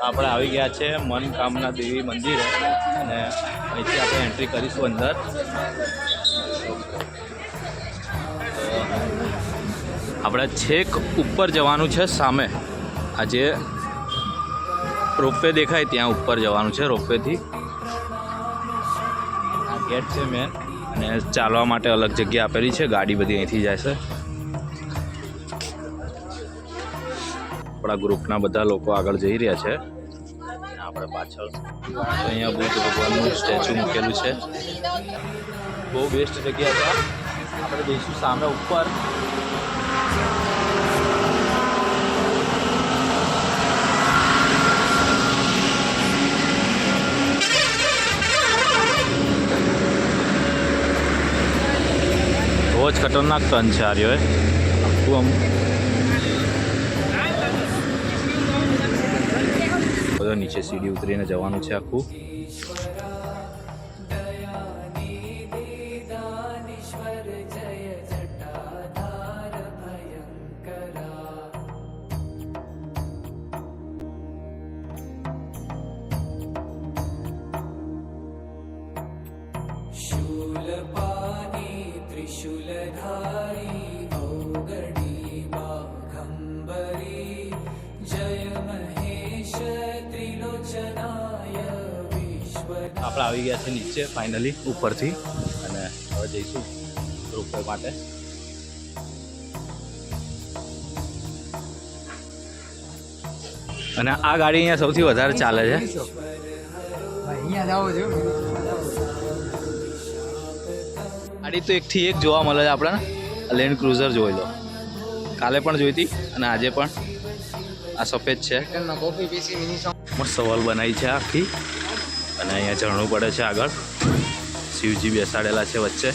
આપણે આવી ગયા છે મનકામના દેવી મંદિરે અને અહીંથી આપણે એન્ટ્રી કરીશું અંદર. આપણે છેક ઉપર જવાનું છે. સામે આ જે રોપવે દેખાય ત્યાં ઉપર જવાનું છે. રોપવેથી આ ગેટ છે મેન અને ચાલવા માટે અલગ જગ્યા આપેલી છે. ગાડી બધી અહીંથી જાય છે. આપણા ગ્રુપના બધા લોકો આગળ જઈ રહ્યા છે. આપણે પાછળ અહીંયા બુદ્ધ ભગવાનનું સ્ટેચ્યુ મૂકેલું છે. બહુ બેસ્ટ જગ્યા છે. આપણે જઈશું સામે ઉપર. બહુ જ ખતરનાક ટર્ન છે આ રહ્યો. આખું આમ બધો નીચે સીડી ઉતરીને જવાનું છે આખું. આપણે આવી ગયા છે નીચે ફાઇનલી ઉપરથી અને હવે જઈશું રોપવે માટે. અને આ ગાડી અહીંયા સૌથી વધારે ચાલે છે. ગાડી તો એકથી એક જોવા મળે છે આપણને. લેન્ડ ક્રુઝર જોઈ લો. કાલે પણ જોઈ હતી અને આજે પણ. આ સફેદ છે. મસ્ત વોલ બનાવી છે આખી અને અહીંયા ઝરણું પડે છે આગળ. શિવજી બેસાડેલા છે વચ્ચે.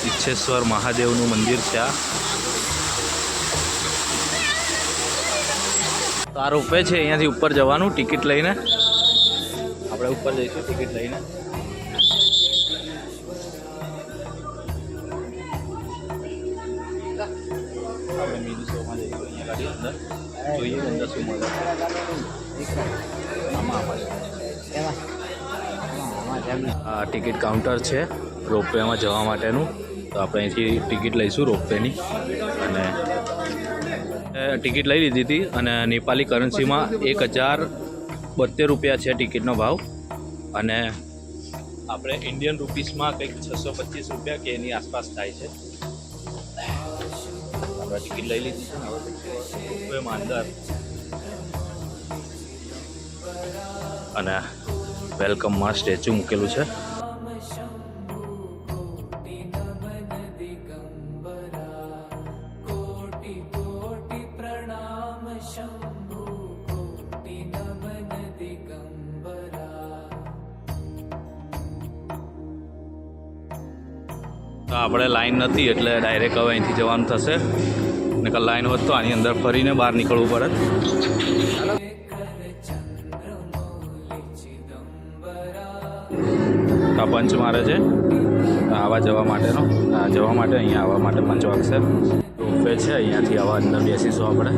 ઈચ્છેશ્વર મહાદેવનું મંદિર છે આ. તો આ રોપવે છે. અહીંયાથી ઉપર જવાનું ટિકિટ લઈને. આપણે ઉપર જઈશું ટિકિટ લઈને. આપણે મિની શોમાં જઈશું. અહીંયા ગાડી અંદર જોઈએ અંદર શું મળે. આ ટિકિટ કાઉન્ટર છે રોપવેમાં જવા માટેનું. તો આપણે અહીંથી ટિકિટ લઈશું રોપવેની. અને ટિકિટ લઈ લીધી હતી અને નેપાળી કરન્સીમાં 1072 રૂપિયા છે ટિકિટનો ભાવ. અને આપણે ઇન્ડિયન રૂપીસમાં કંઈક 625 રૂપિયા કે એની આસપાસ થાય છે. આપણે ટિકિટ લઈ લીધી છે ને હવે રોપવેમાં અંદર. અને વેલકમમાં સ્ટેચ્યુ મૂકેલું છે. તો આપણે લાઈન નથી એટલે ડાયરેક્ટ હવે અહીંથી જવાનું થશે. નકર લાઈન હોત તો આની અંદર ફરીને બહાર નીકળવું પડે. આ પંચ મારે છે આવા જવા માટેનો. જવા માટે અહીંયા આવવા માટે પંચ વાગશે. રોપવે છે અહીંયાથી આવા અંદર બેસીશું આપણે.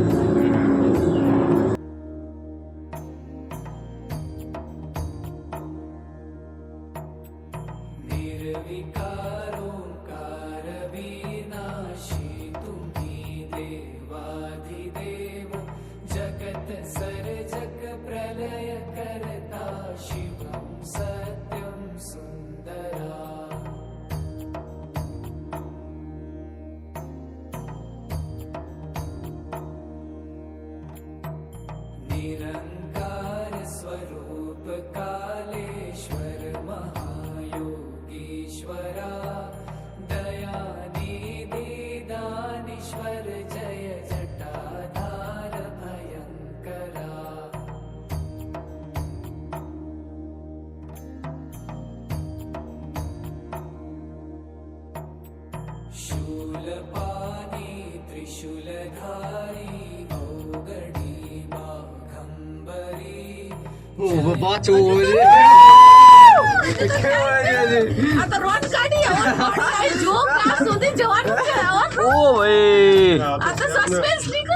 निरंकार स्वरूप कालेश्वर महायोगीश्वरा दयानिधि दानीश्वर जय जटाधार भयंकरा. शूलपाणी त्रिशूलधारी औगडी बाघंबरी. आता रोज गाडी जो क्लास होते जवान ओ भाई आता सस्पेन्स निघ.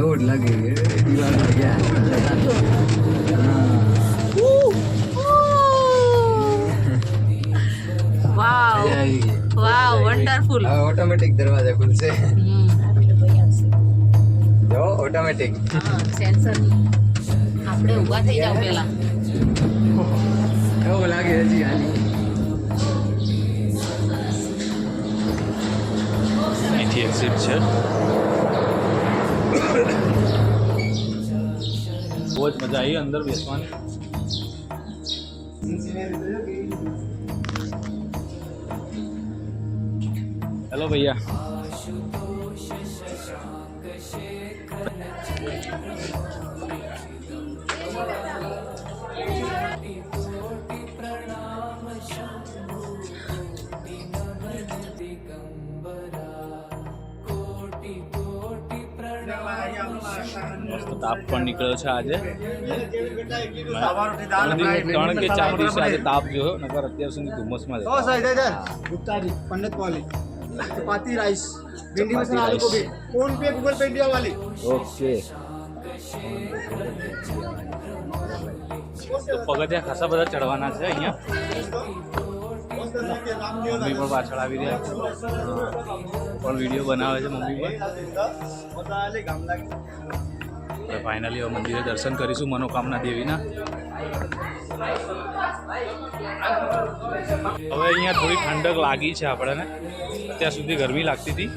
रोड लगे दीवार में गया વાવ વાવ વન્ડરફુલ ऑटोमेटिक दरवाजा खुल से जो ऑटोमेटिक સેન્સર આપણે ઊભા થઈ જાવ પેલા એવું લાગે હજી હાલી અહીંથી એક્ઝિટ છે. બહુ જ મજા આવી અંદર બેસવાની. હેલો ભૈયા. મસ્ત તાપ પણ નીકળ્યો છે આજે. 3 કે 4 દિવસે આજે તાપ જોયો, નકર અત્યાર સુધી ધુમ્મસમાં જ હતા. गुप्ता जी पंडित वाली चपाती राइस भिंडी मसाला आलू गोभी फोन पे गूगल पे इंडिया वाली ઓકે. તો પગથિયા ખાસા બધા ચડવાના છે અહીંયા. મમ્મી પણ પાછળ આવી રહ્યા છે, પણ વિડીયો બનાવે છે મમ્મી પણ. ફાઇનલી હવે મંદિરે દર્શન કરીશું મનોકામના દેવીના. હવે અહીંયા થોડી ઠંડક લાગી છે આપણને. અત્યાર સુધી ગરમી લાગતી હતી,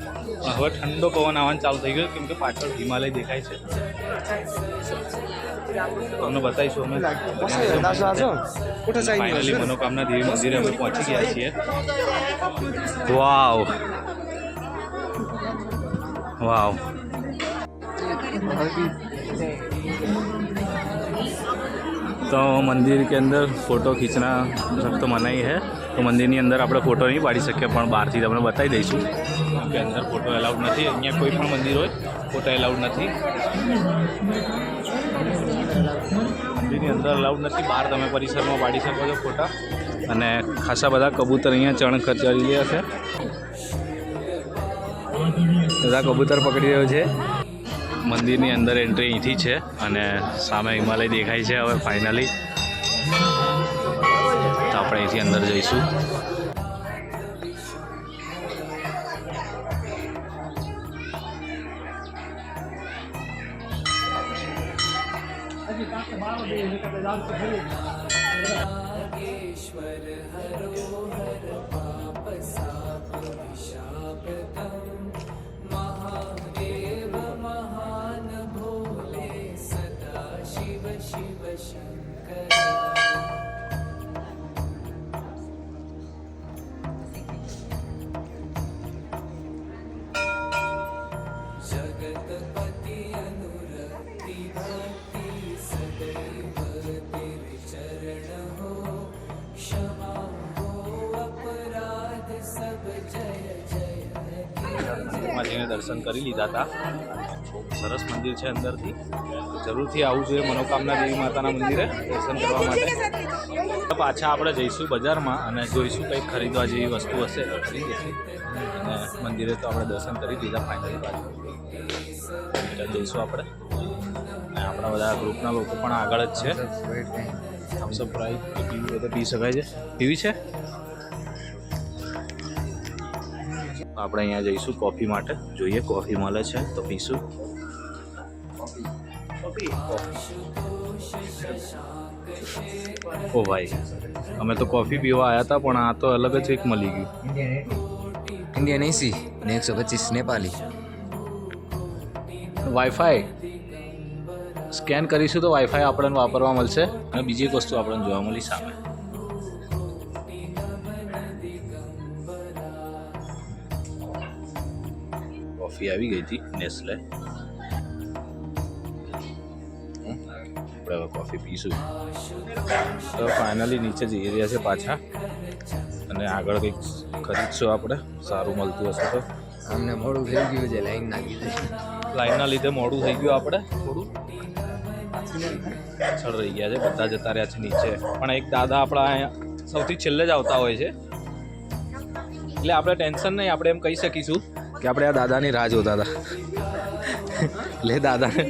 પણ હવે ઠંડો પવન આવવાનું ચાલુ થઈ ગયો, કેમ કે પાછળ હિમાલય દેખાય છે. તમને બતાવીશું અમે. ફાઇનલી મનોકામના દેવી મંદિરે અમે પહોંચી ગયા છીએ. વાવ વાવ. तो मंदिर के अंदर फ़ोटो खींचना सब तो मना ही है, तो मंदिर ની અંદર આપણે ફોટો નહીં પાડી શકીએ, પણ બહારથી તમને બતાવી દઈશું કે અંદર ફોટો એલાઉડ નથી. અહીંયા કોઈ પણ મંદિર હોય ફોટો એલાઉડ નથી. મંદિરની અંદર એલાઉડ નથી, બહાર તમે પરિસરમાં પાડી શકો છો ફોટા. અને ખાસા બધા કબૂતર અહીંયા ચણ ખચાવી રહ્યા છે. બધા કબૂતર પકડી રહ્યો છે. મંદિરની અંદર એન્ટ્રી અહીંથી છે અને સામે હિમાલય દેખાય છે. હવે ફાઇનલી તો આપણે અહીંથી અંદર જઈશું. માજીને દર્શન કરી લીધા હતા. સરસ મંદિર છે અંદરથી. જરૂરથી આવવું જોઈએ મનોકામના દેવી માતાના મંદિરે દર્શન કરવા માટે. પાછા આપણે જઈશું બજારમાં અને જોઈશું કંઈક ખરીદવા જેવી વસ્તુ હશે તો ખરીદીશું. અને મંદિરે તો આપણે દર્શન કરી દીધા ફાઇનલી. પાછું જઈશું આપણે. અને આપણા બધા ગ્રુપના લોકો પણ આગળ જ છે. થમ્સઅપ પ્રાઇસ પીવી હોય તો પી શકાય છે. પીવી છે. આપણે અહીંયા જઈશું કોફી માટે. જોઈએ કોફી મળે છે તો પીશું. ઓ ભાઈ, અમે તો કોફી પીવા આવ્યા હતા, પણ આ તો અલગ જ એક મળી ગયું. इंडियन एसी ने 125 नेपाली વાઈફાઈ સ્કેન કરીશું તો વાઈફાઈ આપણને વાપરવા મળશે. અને બીજી એક વસ્તુ આપણને જોવા મળી સામે. કોફી આવી ગઈ હતી નેસ્લે. આપણે હવે કોફી પીશું. તો ફાઇનલી નીચે જઈ રહ્યા છે પાછા, અને આગળ કંઈક ખરીદશું આપણે. સારું મળતું હશે તો. અમને મોડું થઈ ગયું છે, લાઈન નાખી દે. લાઈનના લીધે મોડું થઈ ગયું આપણે થોડું. પાછળ રહી ગયા છે, બધા જતા રહ્યા છે નીચે. પણ એક દાદા આપણા અહીંયા સૌથી છેલ્લે જ આવતા હોય છે, એટલે આપણે ટેન્શન નહીં, આપણે એમ કહી શકીશું કે આપણે આ દાદાની રાહ જોતા હતા. એટલે દાદાને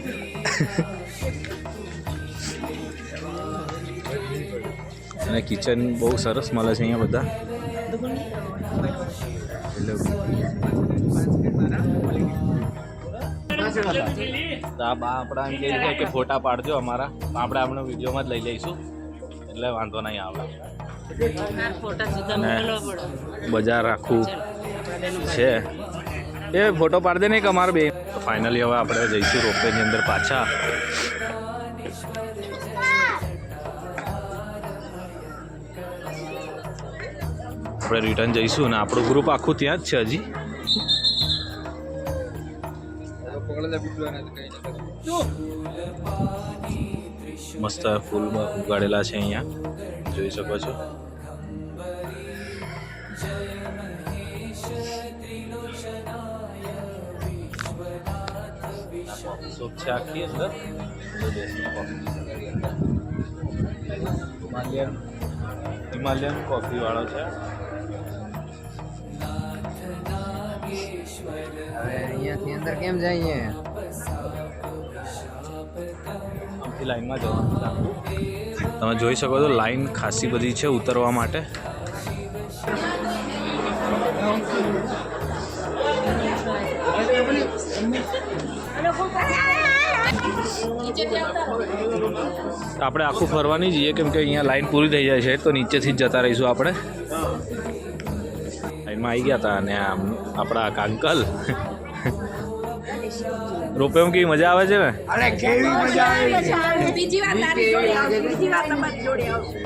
અને કિચન બહુ સરસ મળે છે અહીંયા બધા. તો આ બા આપણા એમ કહે છે કે ફોટા પાડજો અમારા, આપણે આપણો વિડીયોમાં જ લઈ લઈશું, એટલે વાંધો નહીં આવે. અને બજાર આખું છે એ ફોટો પાડી દે નહીં કે અમારે બે. ફાઇનલી હવે આપણે જઈશું રોપવેની અંદર પાછા. આપણે રિટર્ન જઈશું અને આપણું ગ્રુપ આખું ત્યાં જ છે હજી. મસ્ત ફૂલ ઉગાડેલા છે અહીંયા, જોઈ શકો છો. શોપ છે આખી અંદર. હિમાલયન કોફી વાળો છે. હવે અહીંયાથી અંદર કેમ જઈએ? આમથી લાઈનમાં જવાનું છે આખું. તમે જોઈ શકો છો લાઈન ખાસી બધી છે ઉતરવા માટે. આપણે આખું ફરવાની જઈએ કેમ કે અહીંયા લાઈન પૂરી થઈ જાય છે, તો નીચેથી જ જતા રહીશું આપણે. લાઈનમાં આવી ગયા હતા અને આમ આપણા અંકલ રોપેમાં કેવી મજા આવે છે ને? અરે કેવી મજા આવે! બીજી વાર તારી જોડે આવશે, બીજી વાર તમારી જોડે આવશે.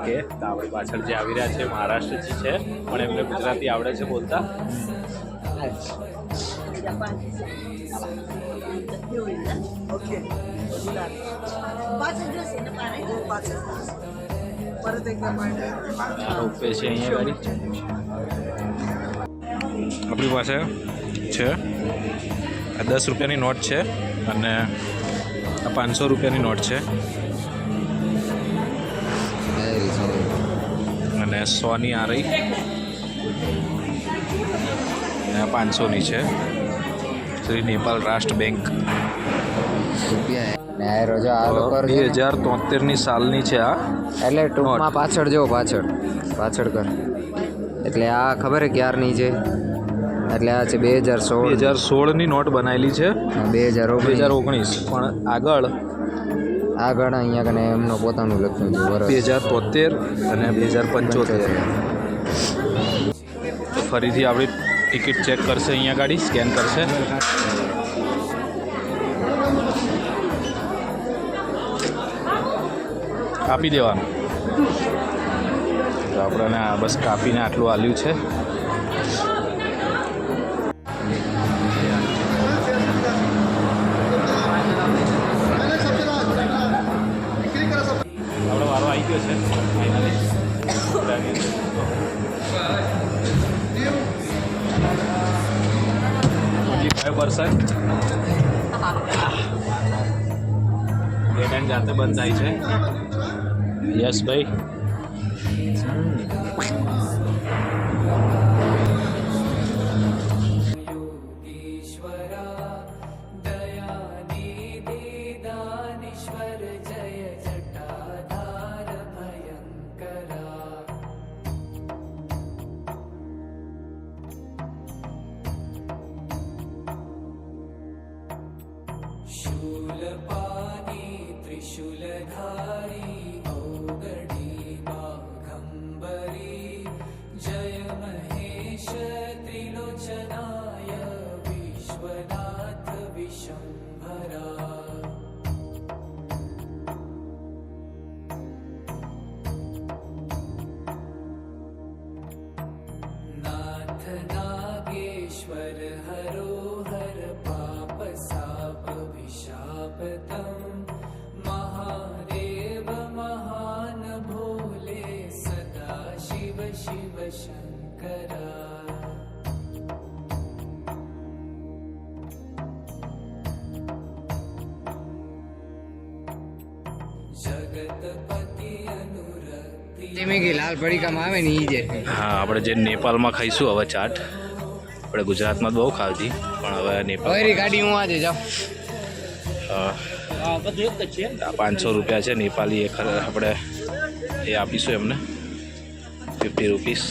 કે આપણી પાછળ જે આવી રહ્યા છે મહારાષ્ટ્રથી છે, પણ એમને ગુજરાતી આવડે છે બોલતા. રોપવે છે અહીંયા ગાડી. આપણી પાસે છે આ 10 રૂપિયાની નોટ છે અને આ 500 રૂપિયાની નોટ છે અને 100ની આ રહી અને 500ની છે. શ્રી નેપાલ રાષ્ટ્ર બેંક. ને રોજો આ લોકો 2073ની સાલની છે આ. એટલે ટૂંકમાં પાછળ જો પાછળ કર. એટલે આ ખબર છે ક્યારની છે? એટલે આ છે 2016ની નોટ બનાવેલી છે. 2019 પણ આગળ અહીંયા કને એમનો પોતાનું લખ્યું છે વર્ષ 2073 અને 2075. તો ફરીથી આપણી ટિકિટ ચેક કરશે અહીંયા ગાડી, સ્કેન કરશે. કાપી દેવાનું. તો આપણને બસ કાપીને આટલું આલ્યું છે. આપણો વારો આવી ગયો છે ફાઇનલી. 25% એડ જાતે બંધ થાય છે. યસ ભાઈ. शूलपाणि त्रिशूलधारी औगडी बाघम्बरी जय महेश त्रिलोचनाय विश्वनाथ विशंभरा. नाथ नागेश्वर हरो हर पाप साप विशापतम महादेव महान जगतपति अनुरक्ति મેં કે લાલ પડીકામાં આવે ને ઈ જે હા આપણે જે નેપાળમાં ખાઈશું હવે ચાટ. આપણે ગુજરાતમાં તો બહુ ખાધી પણ હવે નેપાળ ઓયરી ગાડી હું આજે જાઉં 500 રૂપિયા છે નેપાળી એ આપણે એ આપીશું એમને 50 રૂપીસ.